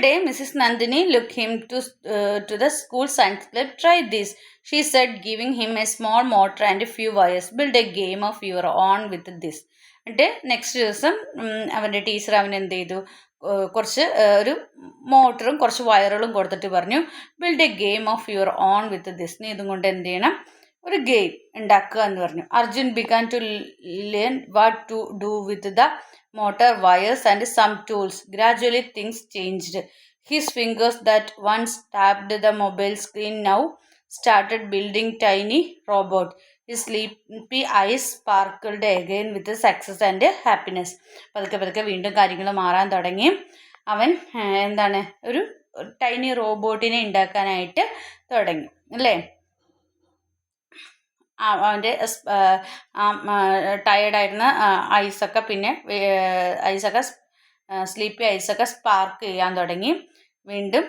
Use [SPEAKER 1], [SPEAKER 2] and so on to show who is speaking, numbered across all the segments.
[SPEAKER 1] day, Mrs. Nandini looked him to the school science club. Try this, she said, giving him a small motor and a few wires. Build a game of your own with this. എന്നിട്ട് next ദിവസം അവൻ്റെ teacher അവൻ എന്ത് ചെയ്തു, കുറച്ച് ഒരു മോട്ടറും കുറച്ച് വയറുകളും കൊടുത്തിട്ട് പറഞ്ഞു, build A game of your on with this. നീ ഇതും കൊണ്ട് എന്ത് ചെയ്യണം, ഒരു ഗെയിം ഉണ്ടാക്കുക എന്ന് പറഞ്ഞു. Arjun began to learn what to do with the motor, wires and some tools. Gradually things changed. His fingers that once tapped the mobile screen now started building tiny robot. His sleepy eyes sparkled again with success and happiness. പതുക്കെ വീണ്ടും കാര്യങ്ങൾ മാറാൻ തുടങ്ങി. അവൻ എന്താണ് ഒരു tiny റോബോട്ടിനെ ഉണ്ടാക്കാനായിട്ട് തുടങ്ങി അല്ലേ. അവൻ്റെ ടയേർഡായിരുന്ന ഐസൊക്കെ പിന്നെ സ്ലീപ്പി ഐസൊക്കെ സ്പാർക്ക് ചെയ്യാൻ തുടങ്ങി. വീണ്ടും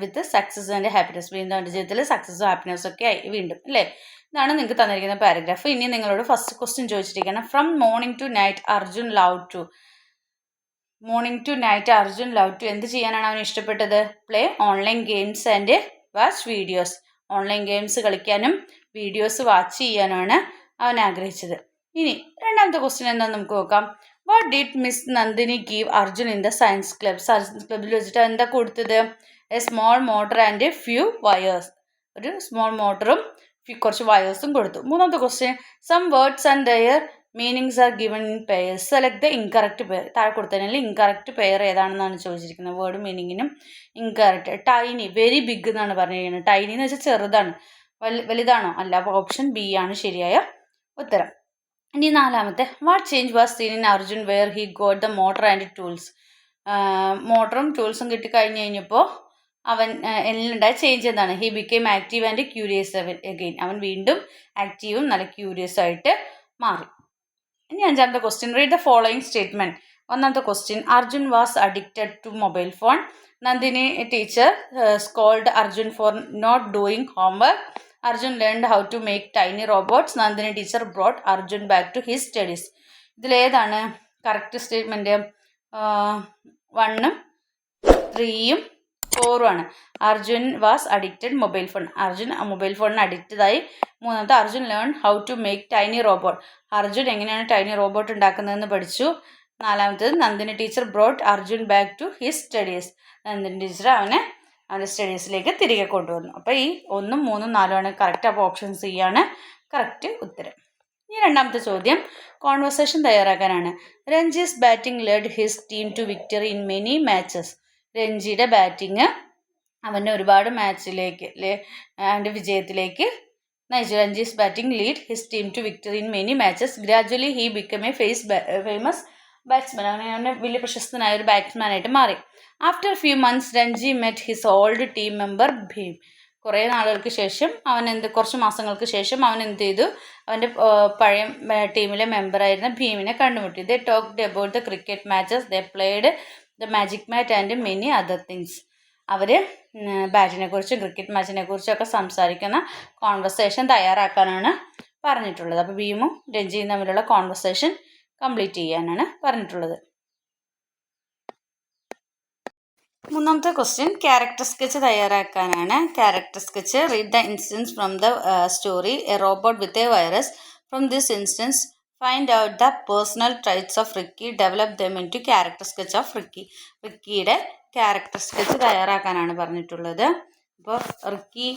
[SPEAKER 1] വിത്ത് സക്സസ് ആൻഡ് ഹാപ്പിനെസ്. വീണ്ടും അവൻ്റെ ജീവിതത്തിൽ സക്സസ്സും ഹാപ്പിനെസ്സും ഒക്കെ ആയി വീണ്ടും അല്ലേ. ഇതാണ് നിങ്ങൾക്ക് തന്നിരിക്കുന്ന പാരഗ്രാഫ്. ഇനി നിങ്ങളോട് ഫസ്റ്റ് ക്വസ്റ്റ്യൻ ചോദിച്ചിരിക്കണം. From morning to night Arjun love to. Morning to night Arjun love to എന്ത് ചെയ്യാനാണ് അവൻ ഇഷ്ടപ്പെട്ടത്? Play online games and watch videos. Online games കളിക്കാനും വീഡിയോസ് വാച്ച് ചെയ്യാനാണ് അവൻ ആഗ്രഹിച്ചത്. ഇനി രണ്ടാമത്തെ ക്വസ്റ്റ്യൻ എന്താണെന്ന് നമുക്ക് നോക്കാം. What did miss Nandini give Arjun in the science club. Science ക്ലബിൽ വെച്ചിട്ട് എന്താ കൊടുത്തത്? A small motor and a few wires. ഒരു സ്മോൾ മോട്ടറും കുറച്ച് വയേഴ്സും കൊടുത്തു. മൂന്നാമത്തെ question, some words and their meanings are given in pairs. Select the incorrect pair. താഴെ കൊടുത്തതിനാൽ ഇൻകറക്റ്റ് പെയർ ഏതാണെന്നാണ് ചോദിച്ചിരിക്കുന്നത്. വേർഡ് മീനിങ്ങിനും ഇൻകറക്റ്റ്. ടൈനി, വെരി ബിഗ് എന്നാണ് പറഞ്ഞിരിക്കുന്നത്. ടൈനി എന്ന് വെച്ചാൽ ചെറുതാണ്. വലുതാണോ? അല്ല. അപ്പോൾ ഓപ്ഷൻ ബി ആണ് ശരിയായ ഉത്തരം. ഇനി നാലാമത്തെ, what change was seen in Arjun where he got the motor and tools. മോട്ടറും ടൂൾസും കിട്ടിക്കഴിഞ്ഞ് കഴിഞ്ഞപ്പോൾ അവൻ എല്ലുണ്ടായ ചേഞ്ച് എന്താണ്? He became active and curious again. അവൻ വീണ്ടും ആക്റ്റീവും നല്ല ക്യൂരിയസ് ആയിട്ട് മാറി. ഇനി അഞ്ചാമത്തെ question, read the following statement. ഒന്നാമത്തെ question, Arjun was addicted to mobile phone. Nandini teacher scold Arjun for not doing homework. Arjun learned how to make tiny robots. Nandini teacher brought Arjun back to his studies. ഇതിലേതാണ് കറക്റ്റ് സ്റ്റേറ്റ്മെൻറ്റ്? 1ഉം 3ഉം 4ഉം ആണ്. Arjun was addicted mobile phone. Arjun mobile ഫോണിന് അഡിക്റ്റഡായി. മൂന്നാമത്തെ, Arjun learn how to make tiny robot. Arjun എങ്ങനെയാണ് tiny robot ഉണ്ടാക്കുന്നതെന്ന് പഠിച്ചു. നാലാമത്തേത്, Nandini teacher brought Arjun back to his studies. Nandini teacher അവൻ്റെ സ്റ്റഡീസിലേക്ക് തിരികെ കൊണ്ടുവന്നു. അപ്പോൾ ഈ 1ഉം 3ഉം 4ഉം ആണ് കറക്റ്റ്. അപ്പോൾ ഓപ്ഷൻ സി ആണ് കറക്റ്റ് ഉത്തരം. ഇനി രണ്ടാമത്തെ ചോദ്യം കോൺവെർസേഷൻ തയ്യാറാക്കാനാണ്. Ranji's batting led his team to victory in many matches. രഞ്ജിയുടെ ബാറ്റിംഗ് അവൻ്റെ ഒരുപാട് മാച്ചിലേക്ക് അവൻ്റെ വിജയത്തിലേക്ക് നയിച്ചു. Ranji's batting lead his team to victory in many matches. Gradually he become a famous batsman. അവനെ വലിയ പ്രശസ്തനായ ഒരു ബാറ്റ്സ്മാനായിട്ട് മാറി. After few months Ranji met his old team member Bheem. കുറേ നാളുകൾക്ക് ശേഷം കുറച്ച് മാസങ്ങൾക്ക് ശേഷം അവൻ എന്ത് ചെയ്തു? അവൻ്റെ പഴയ ടീമിലെ മെമ്പറായിരുന്ന ഭീമിനെ കണ്ടുമുട്ടി. They talked about the cricket matches. They played the magic mat and many other things. അവർ ബാറ്റിനെ കുറിച്ചും ക്രിക്കറ്റ് മാച്ചിനെ കുറിച്ചും ഒക്കെ സംസാരിക്കുന്ന കോൺവെർസേഷൻ തയ്യാറാക്കാനാണ് പറഞ്ഞിട്ടുള്ളത്. അപ്പോൾ ഭീമും രഞ്ജിയും തമ്മിലുള്ള കോൺവെർസേഷൻ കംപ്ലീറ്റ് ചെയ്യാനാണ് പറഞ്ഞിട്ടുള്ളത്. മൂന്നാമത്തെ ക്വസ്റ്റ്യൻ ക്യാരക്ടർ സ്കെച്ച് തയ്യാറാക്കാനാണ്. Character sketch, read the instance from the story a robot with a virus. From this instance find out the personal traits of Ricky. Develop them into character sketch of Ricky. റിക്കിയുടെ character sketch തയ്യാറാക്കാനാണ് പറഞ്ഞിട്ടുള്ളത്. അപ്പോൾ Ricky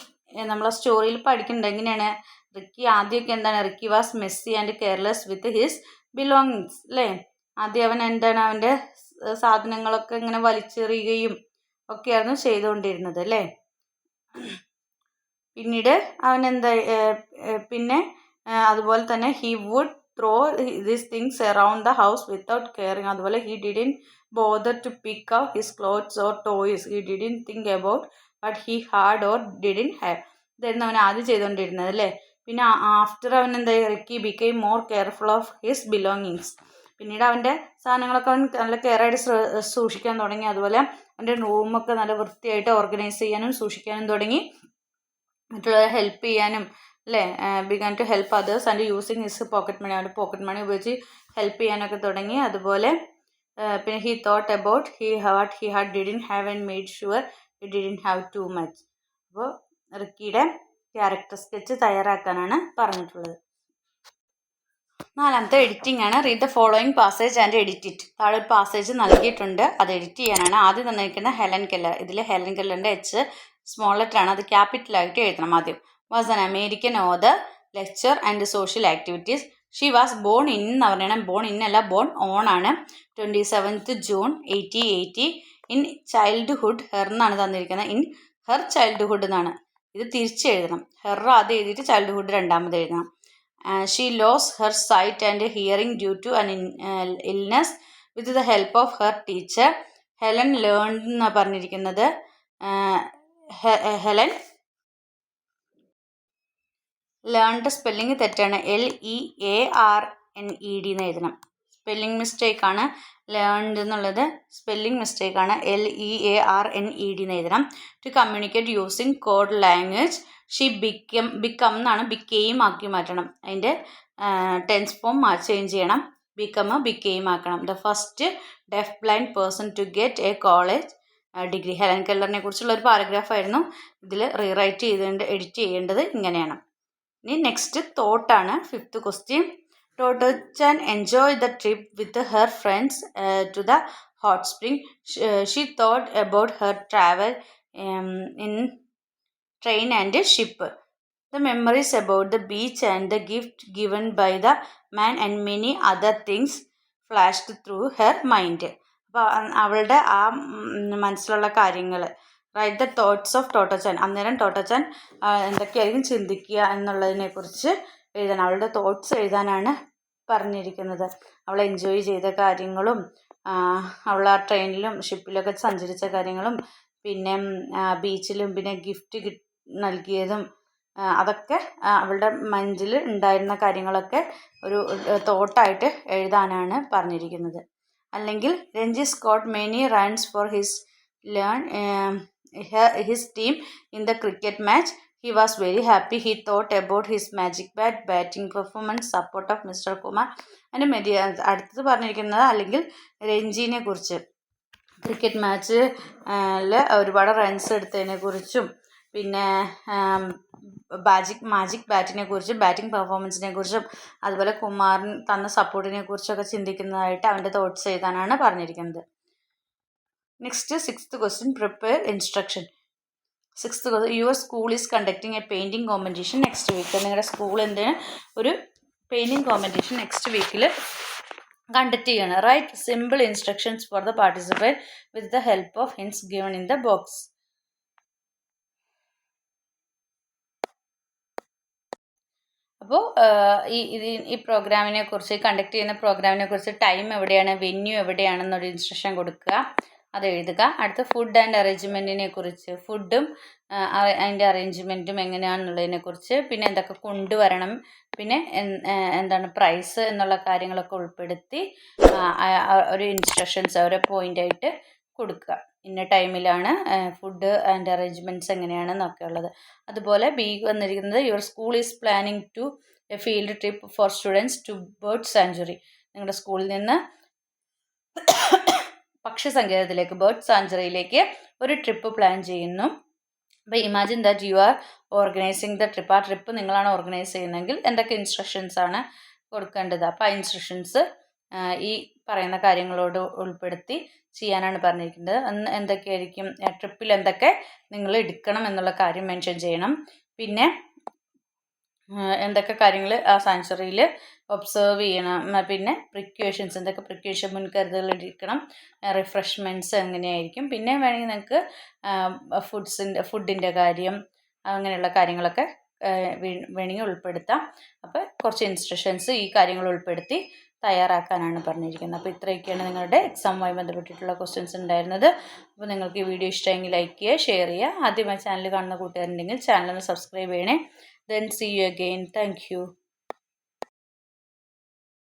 [SPEAKER 1] നമ്മളെ സ്റ്റോറിയിൽ പഠിക്കുന്നുണ്ട് എങ്ങനെയാണ്. Ricky ആദ്യമൊക്കെ എന്താണ്? Ricky was Messi and careless with his belongings അല്ലേ. ആദ്യം അവൻ എന്താണ് അവൻ്റെ സാധനങ്ങളൊക്കെ ഇങ്ങനെ വലിച്ചെറിയുകയും ഒക്കെയായിരുന്നു ചെയ്തുകൊണ്ടിരുന്നത് അല്ലേ. പിന്നീട് അവൻ പിന്നെ അതുപോലെ തന്നെ he would throw these things around the house without caring. അതുപോലെ he didn't bother to pick out his clothes or toys. He didn't think about what he had or didn't have. ഇതായിരുന്നു അവൻ ആദ്യം ചെയ്തുകൊണ്ടിരുന്നത് അല്ലേ. പിന്നെ ആഫ്റ്റർ അവൻ Ricky became more careful of his belongings. പിന്നീട് അവൻ്റെ സാധനങ്ങളൊക്കെ അവൻ നല്ല കെയറായിട്ട് സൂക്ഷിക്കാൻ തുടങ്ങി. അതുപോലെ അവൻ്റെ റൂമൊക്കെ നല്ല വൃത്തിയായിട്ട് ഓർഗനൈസ് ചെയ്യാനും സൂക്ഷിക്കാനും തുടങ്ങി. മറ്റുള്ളവരെ ഹെൽപ്പ് ചെയ്യാനും അല്ലേ. Began to help others and using his pocket money. അവൻ്റെ പോക്കറ്റ് മണി ഉപയോഗിച്ച് ഹെൽപ്പ് ചെയ്യാനൊക്കെ തുടങ്ങി. അതുപോലെ പിന്നെ he thought about what he had didn't have and made sure he didn't have too much. അപ്പോൾ റിക്കിയുടെ ക്യാരക്ടർ സ്കെച്ച് തയ്യാറാക്കാനാണ് പറഞ്ഞിട്ടുള്ളത്. നാലാമത്തെ എഡിറ്റിംഗ് ആണ്. Read the following passage and edit it. താഴെ ഒരു പാസേജ് നൽകിയിട്ടുണ്ട്, അത് എഡിറ്റ് ചെയ്യാനാണ്. ആദ്യം തന്നിരിക്കുന്ന ഹെലൻ കെല്ലർ. ഇതിൽ ഹെലൻ കെല്ലറിൻ്റെ എച്ച് സ്മോൾ ലെറ്റർ ആണ്, അത് ക്യാപിറ്റലായിട്ട് എഴുതണം. ആദ്യം was an American author, lecture and social activities. She was born in എന്ന് പറയണം, ബോൺ ഇൻ അല്ല, ബോൺ ഓൺ ആണ്. 27th June 1880 in childhood. Her എന്നാണ് തന്നിരിക്കുന്നത്, ഇൻ ഹെർ ചൈൽഡ്ഹുഡ് എന്നാണ്. ഇത് തിരിച്ചെഴുതണം. ഹെർ ആദ്യം എഴുതിയിട്ട് ചൈൽഡ്ഹുഡ് രണ്ടാമത് എഴുതണം. She lose her sight and hearing due to an illness with the help of her teacher. Helen learned എന്നാണ് പറഞ്ഞിരിക്കുന്നത്. ഹെലൻ ലേൺഡ് സ്പെല്ലിങ് തെറ്റാണ്, LEARNED എന്ന് എഴുതണം. സ്പെല്ലിംഗ് മിസ്റ്റേക്കാണ്. ലേൺഡ് എന്നുള്ളത് സ്പെല്ലിംഗ് മിസ്റ്റേക്കാണ്, LEARNED എന്ന് എഴുതണം. To communicate using code language. She become എന്നാണ്, ബിക്കെയിം ആക്കി മാറ്റണം. അതിൻ്റെ ടെൻസ് ഫോം ചേഞ്ച് ചെയ്യണം, ബിക്കെയിം ആക്കണം. The first deaf blind person to get a college degree. Helen കെല്ലറിനെ കുറിച്ചുള്ള ഒരു പാരഗ്രാഫായിരുന്നു. ഇതിൽ റീറൈറ്റ് എഡിറ്റ് ചെയ്യേണ്ടത് ഇങ്ങനെയാണ്. ഇനി next തോട്ടാണ്. 5th question. Toto-chan enjoyed the trip with her friends to the hot spring. She thought about her travel in train and ship. The memories about the beach and the gift given by the man and many other things flashed through her mind. അപ്പോൾ അവളുടെ ആ മനസ്സിലുള്ള കാര്യങ്ങൾ, write the thoughts of Totto-chan. അന്നേരം Totto-chan എന്തൊക്കെയായിരിക്കും ചിന്തിക്കുക എന്നുള്ളതിനെക്കുറിച്ച് എഴുതാൻ, അവളുടെ തോട്ട്സ് എഴുതാനാണ് പറഞ്ഞിരിക്കുന്നത്. അവൾ എൻജോയ് ചെയ്ത കാര്യങ്ങളും അവൾ ആ ട്രെയിനിലും ഷിപ്പിലൊക്കെ സഞ്ചരിച്ച കാര്യങ്ങളും പിന്നെ ബീച്ചിലും പിന്നെ ഗിഫ്റ്റ് നൽകിയതും അതൊക്കെ അവളുടെ മൈൻഡിൽ ഉണ്ടായിരുന്ന കാര്യങ്ങളൊക്കെ ഒരു തോട്ടായിട്ട് എഴുതാനാണ് പറഞ്ഞിരിക്കുന്നത്. അല്ലെങ്കിൽ Ranji Scott many runs for his team in the cricket match. He was very happy. He thought about his magic bat, batting performance, support of Mr. Kumar and many. അടുത്തത് പറഞ്ഞിരിക്കുന്നത് അല്ലെങ്കിൽ രഞ്ജിനെ കുറിച്ച്, ക്രിക്കറ്റ് മാച്ചിൽ ഒരുപാട് റൺസ് എടുത്തതിനെ കുറിച്ചും പിന്നെ മാജിക് ബാറ്റിനെ കുറിച്ചും batting പെർഫോമൻസിനെ കുറിച്ചും അതുപോലെ കുമാറിന് തന്ന സപ്പോർട്ടിനെ കുറിച്ചൊക്കെ ചിന്തിക്കുന്നതായിട്ട് അവൻ്റെ തോട്ട്സ് എഴുതാനാണ് പറഞ്ഞിരിക്കുന്നത്. Next 6th question. Prepare instruction. 6th question. Your school is conducting a painting competition next week. നിങ്ങളുടെ സ്കൂൾ എന്തിന് ഒരു പെയിൻറ്റിങ് കോമ്പറ്റീഷൻ നെക്സ്റ്റ് വീക്കിൽ കണ്ടക്ട് ചെയ്യണം. Write simple instructions for the participate with the help of hints given in the box. അപ്പോൾ ഈ പ്രോഗ്രാമിനെ കുറിച്ച്, conduct ചെയ്യുന്ന പ്രോഗ്രാമിനെ കുറിച്ച് ടൈം എവിടെയാണ്, വെന്യൂ എവിടെയാണെന്നൊരു ഇൻസ്ട്രക്ഷൻ കൊടുക്കുക, അത് എഴുതുക. അടുത്ത ഫുഡ് ആൻഡ് അറേഞ്ച്മെൻറ്റിനെ കുറിച്ച്, ഫുഡും അതിൻ്റെ അറേഞ്ച്മെൻറ്റും എങ്ങനെയാണെന്നുള്ളതിനെക്കുറിച്ച്, പിന്നെ എന്തൊക്കെ കൊണ്ടുവരണം, പിന്നെ എന്താണ് പ്രൈസ് എന്നുള്ള കാര്യങ്ങളൊക്കെ ഉൾപ്പെടുത്തി ഒരു ഇൻസ്ട്രക്ഷൻസ് ഒരു പോയിൻ്റായിട്ട് കൊടുക്കുക. ഇന്ന ടൈമിലാണ് ഫുഡ് ആൻഡ് അറേഞ്ച്മെൻറ്റ്സ് എങ്ങനെയാണെന്നൊക്കെ ഉള്ളത്. അതുപോലെ ബി വന്നിരിക്കുന്നത് your school is planning to a field trip for students to bird sanctuary. നിങ്ങളുടെ സ്കൂളിൽ നിന്ന് പക്ഷി സങ്കേതത്തിലേക്ക്, ബേർഡ് സാഞ്ചുറിയിലേക്ക് ഒരു ട്രിപ്പ് പ്ലാൻ ചെയ്യുന്നു. അപ്പോൾ imagine that you are organising the trip. ആ ട്രിപ്പ് നിങ്ങളാണ് ഓർഗനൈസ് ചെയ്യുന്നതെങ്കിൽ എന്തൊക്കെ ഇൻസ്ട്രക്ഷൻസ് ആണ് കൊടുക്കേണ്ടത്. അപ്പോൾ ആ ഇൻസ്ട്രക്ഷൻസ് ഈ പറയുന്ന കാര്യങ്ങളോട് ഉൾപ്പെടുത്തി ചെയ്യാനാണ് പറഞ്ഞിരിക്കുന്നത്. എന്തൊക്കെയായിരിക്കും ട്രിപ്പിൽ എന്തൊക്കെ നിങ്ങൾ എടുക്കണം എന്നുള്ള കാര്യം മെൻഷൻ ചെയ്യണം. പിന്നെ എന്തൊക്കെ കാര്യങ്ങൾ ആ സാങ്ച്വറിയിൽ ഒബ്സർവ് ചെയ്യണം, പിന്നെ പ്രിക്വേഷൻസ് എന്തൊക്കെ പ്രിക്വേഷൻ മുൻകരുതലുകൾ എടുക്കണം, റിഫ്രഷ്മെൻറ്റ്സ് എങ്ങനെയായിരിക്കും, പിന്നെ വേണമെങ്കിൽ നിങ്ങൾക്ക് ഫുഡിൻ്റെ കാര്യം അങ്ങനെയുള്ള കാര്യങ്ങളൊക്കെ വേണമെങ്കിൽ ഉൾപ്പെടുത്താം. അപ്പോൾ കുറച്ച് ഇൻസ്ട്രക്ഷൻസ് ഈ കാര്യങ്ങൾ ഉൾപ്പെടുത്തി തയ്യാറാക്കാനാണ് പറഞ്ഞിരിക്കുന്നത്. അപ്പോൾ ഇത്രയൊക്കെയാണ് നിങ്ങളുടെ എക്സാമുമായി ബന്ധപ്പെട്ടിട്ടുള്ള ക്വസ്റ്റ്യൻസ് ഉണ്ടായിരുന്നത്. അപ്പോൾ നിങ്ങൾക്ക് ഈ വീഡിയോ ഇഷ്ടമെങ്കിൽ ലൈക്ക് ചെയ്യുക, ഷെയർ ചെയ്യുക. ആദ്യമായി ചാനൽ കാണുന്ന കൂട്ടുകാരുണ്ടെങ്കിൽ ചാനൽ ഒന്ന് സബ്സ്ക്രൈബ് ചെയ്യണേ. Then see you again. Thank you.